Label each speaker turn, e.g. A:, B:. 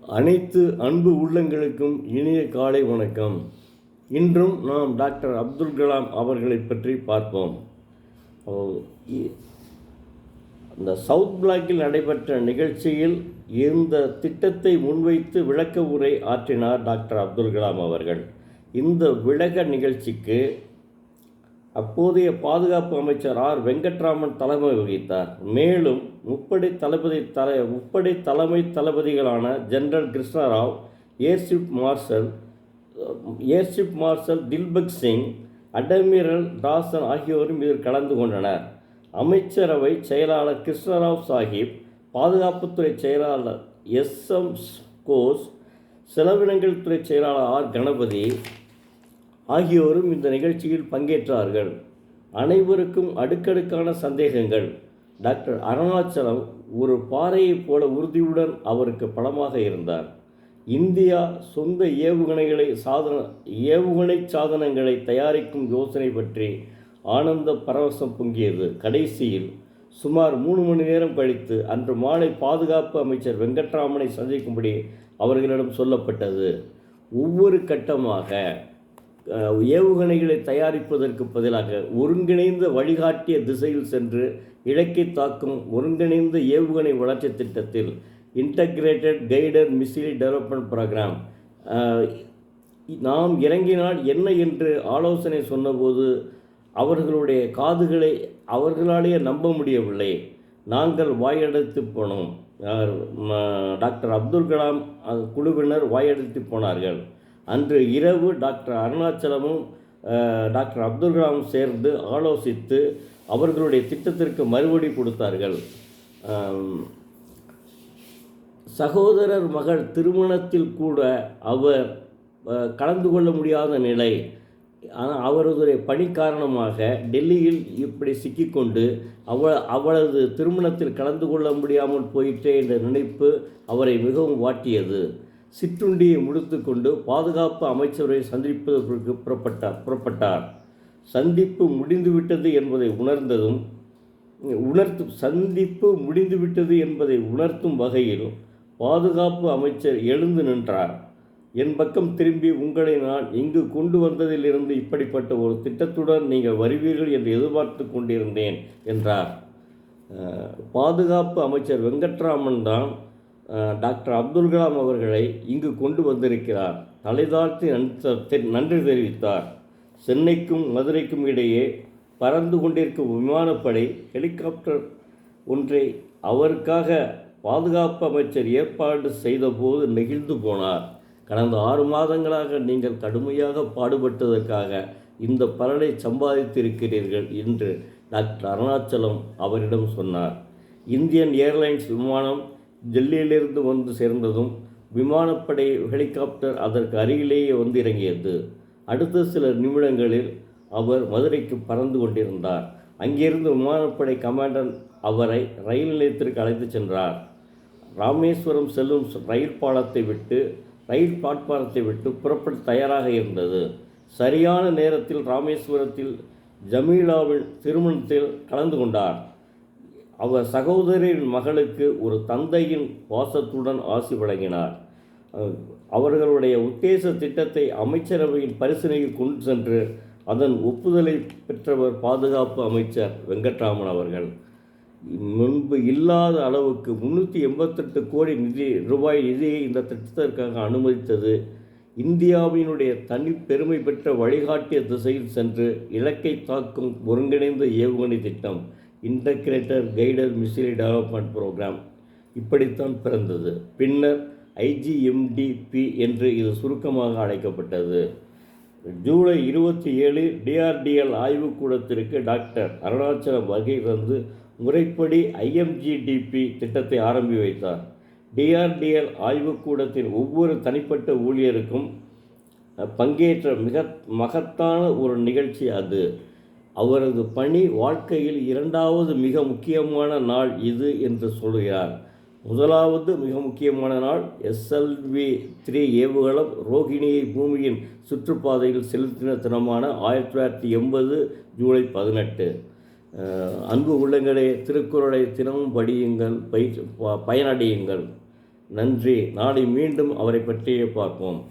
A: அனைத்து அன்பு உள்ளங்களுக்கும் இனிய காலை வணக்கம். இன்றும் நாம் டாக்டர் அப்துல் கலாம் அவர்களை பற்றி பார்ப்போம். அந்த சவுத் பிளாக்கில் நடைபெற்ற நிகழ்ச்சியில் இந்த திட்டத்தை முன்வைத்து விளக்க உரை ஆற்றினார் டாக்டர் அப்துல் கலாம் அவர்கள். இந்த விளக்க நிகழ்ச்சிக்கு அப்போதைய பாதுகாப்பு அமைச்சர் ஆர் வெங்கட்ராமன் தலைமை வகித்தார். மேலும் முப்படை தலைமை தளபதிகளான general Krishnarao, air chief marshal Dilbagh Singh, admiral Dasan ஆகியோரும் இதில் கலந்து கொண்டனர். அமைச்சரவை செயலாளர் கிருஷ்ணராவ் சாஹிப், பாதுகாப்புத்துறை செயலாளர் எஸ்.எம். கோஸ், செலவினங்கள் துறை செயலாளர் ஆர். கணபதி ஆகியோரும் இந்த நிகழ்ச்சியில் பங்கேற்றார்கள். அனைவருக்கும் அடுக்கடுக்கான சந்தேகங்கள். டாக்டர் அருணாச்சலம் ஒரு பாறையைப் போல உறுதியுடன் அவருக்கு பலமாக இருந்தார். இந்தியா சொந்த ஏவுகணை சாதனங்களை தயாரிக்கும் யோசனை பற்றி ஆனந்த பரவசம் பொங்கியது. கடைசியில் சுமார் 3 மணி நேரம் கழித்து அன்று மாலை பாதுகாப்பு அமைச்சர் வெங்கட்ராமனை சந்திக்கும்படி அவர்களிடம் சொல்லப்பட்டது. ஒவ்வொரு கட்டமாக ஏவுகணைகளை தயாரிப்பதற்கு பதிலாக ஒருங்கிணைந்த வழிகாட்டிய திசையில் சென்று இலக்கை தாக்கும் ஒருங்கிணைந்த ஏவுகணை வளர்ச்சி திட்டத்தில் integrated guided missile development programme நாம் இறங்கினால் என்ன என்று ஆலோசனை சொன்னபோது அவர்களுடைய காதுகளை அவர்களாலேயே நம்ப முடியவில்லை. நாங்கள் வாயடைத்து போனோம். டாக்டர் அப்துல் கலாம் குழுவினர் வாயடைத்து போனார்கள். அன்று இரவு டாக்டர் அருணாச்சலமும் டாக்டர் அப்துல் கலாமும் சேர்ந்து ஆலோசித்து அவர்களுடைய திட்டத்திற்கு மறுபடி கொடுத்தார்கள். சகோதரர் மகள் திருமணத்தில் கூட அவர் கலந்து கொள்ள முடியாத நிலை. ஆனால் அவரது பணி காரணமாக டெல்லியில் இப்படி சிக்கிக்கொண்டு அவளது திருமணத்தில் கலந்து கொள்ள முடியாமல் போயிட்டே என்ற நினைப்பு அவரை மிகவும் வாட்டியது. சிற்றுண்டியை முடித்து கொண்டு பாதுகாப்பு அமைச்சரை சந்திப்பதற்கு புறப்பட்டார். சந்திப்பு முடிந்துவிட்டது என்பதை உணர்த்தும் வகையில் பாதுகாப்பு அமைச்சர் எழுந்து நின்றார். என் பக்கம் திரும்பி, உங்களை நான் இங்கு கொண்டு வந்ததிலிருந்து இப்படிப்பட்ட ஒரு திட்டத்துடன் நீங்கள் வருவீர்கள் என்று எதிர்பார்த்து கொண்டிருந்தேன் என்றார். பாதுகாப்பு அமைச்சர் வெங்கட்ராமன் தான் டாக்டர் அப்துல் கலாம் அவர்களை இங்கு கொண்டு வந்திருக்கிறார். தலைதாழ்த்தி நன்றி தெரிவித்தார். சென்னைக்கும் மதுரைக்கும் இடையே பறந்து கொண்டிருக்கும் விமானப்படை ஹெலிகாப்டர் ஒன்றை அவருக்காக பாதுகாப்பு அமைச்சர் ஏற்பாடு செய்தபோது நெகிழ்ந்து போனார். கடந்த 6 மாதங்களாக நீங்கள் கடுமையாக பாடுபட்டதற்காக இந்த பலனை சம்பாதித்திருக்கிறீர்கள் என்று டாக்டர் அருணாச்சலம் அவரிடம் சொன்னார். இந்தியன் ஏர்லைன்ஸ் விமானம் டெல்லியிலிருந்து வந்து சேர்ந்ததும் விமானப்படை ஹெலிகாப்டர் அதற்கு அருகிலேயே வந்து இறங்கியது. அடுத்த சில நிமிடங்களில் அவர் மதுரைக்கு பறந்து கொண்டிருந்தார். அங்கிருந்து விமானப்படை கமாண்டர் அவரை ரயில் நிலையத்திற்கு அழைத்து சென்றார். ராமேஸ்வரம் செல்லும் ரயில் பிளாட்பாரத்தை விட்டு புறப்பட தயாராக இருந்தது. சரியான நேரத்தில் ராமேஸ்வரத்தில் ஜமீலாவின் திருமணத்தில் கலந்து கொண்டார். அவர் சகோதரின் மகளுக்கு ஒரு தந்தையின் பாசத்துடன் ஆசி வழங்கினார். அவர்களுடைய உத்தேச திட்டத்தை அமைச்சரவையின் பரிசீலனையில் கொண்டு சென்று அதன் ஒப்புதலை பெற்றவர் பாதுகாப்பு அமைச்சர் வெங்கட்ராமன் அவர்கள். முன்பு இல்லாத அளவுக்கு 388 கோடி ரூபாய் நிதியை இந்த திட்டத்திற்காக அனுமதித்தது. இந்தியாவினுடைய தனி பெருமை பெற்ற வழிகாட்டிய திசையில் சென்று இலக்கை தாக்கும் ஒருங்கிணைந்த ஏவுகணை திட்டம் integrated guided missile development programme இப்படித்தான் பிறந்தது. பின்னர் IGMDP என்று இது சுருக்கமாக அழைக்கப்பட்டது. ஜூலை 27 DRDL ஆய்வுக்கூடத்திற்கு டாக்டர் அருணாச்சலம் வருகை தந்து முறைப்படி IMGDP திட்டத்தை ஆரம்பி வைத்தார். DRDL ஆய்வுக்கூடத்தின் ஒவ்வொரு தனிப்பட்ட ஊழியருக்கும் பங்கேற்ற மிக மகத்தான ஒரு நிகழ்ச்சி அது. அவரது பணி வாழ்க்கையில் 2வது மிக முக்கியமான நாள் இது என்று சொல்கிறார். முதலாவது மிக முக்கியமான நாள் SLV-3 ஏவுகலம் ரோஹிணியை பூமியின் சுற்றுப்பாதையில் செலுத்தின தினமான 1980 ஜூலை 18. அன்பு உள்ளங்களே, திருக்குறளை தினமும் படியுங்கள், பயனடையுங்கள். நன்றி. நாளை மீண்டும் அவரை பற்றியே பார்ப்போம்.